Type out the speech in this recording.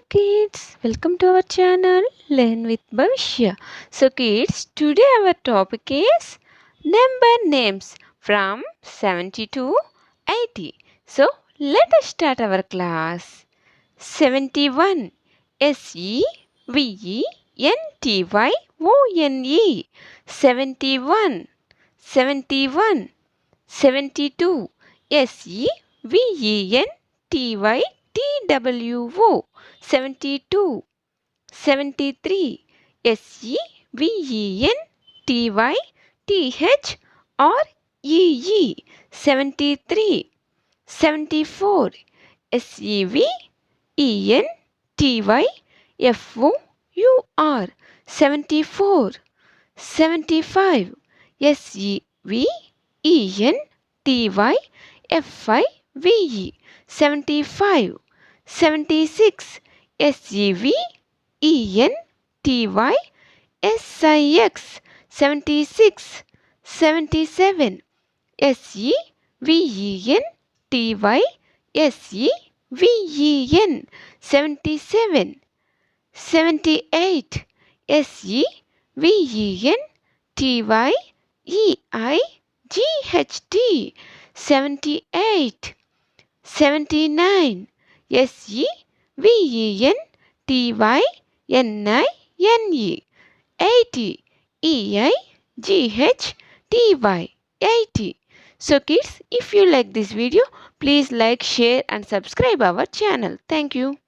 kids, welcome to our channel Learn with Bhavishya. So kids, today our topic is number names from 70 to 80. So let us start our class. 71 SEVENTYONE 71 71 72 SEVENTYTWO 72 73 SEVENTYTHREE 73 74 SEVENTYFOUR 74 75 SEVENTYFIVE 75 76 SEVENTYSIX 76 77 SEVENTYSEVEN 77 78 SEVENTYEIGHT 78 79 SEVENTYNINE 80 EIGHTY 80. So kids, if you like this video, please like, share and subscribe our channel. Thank you.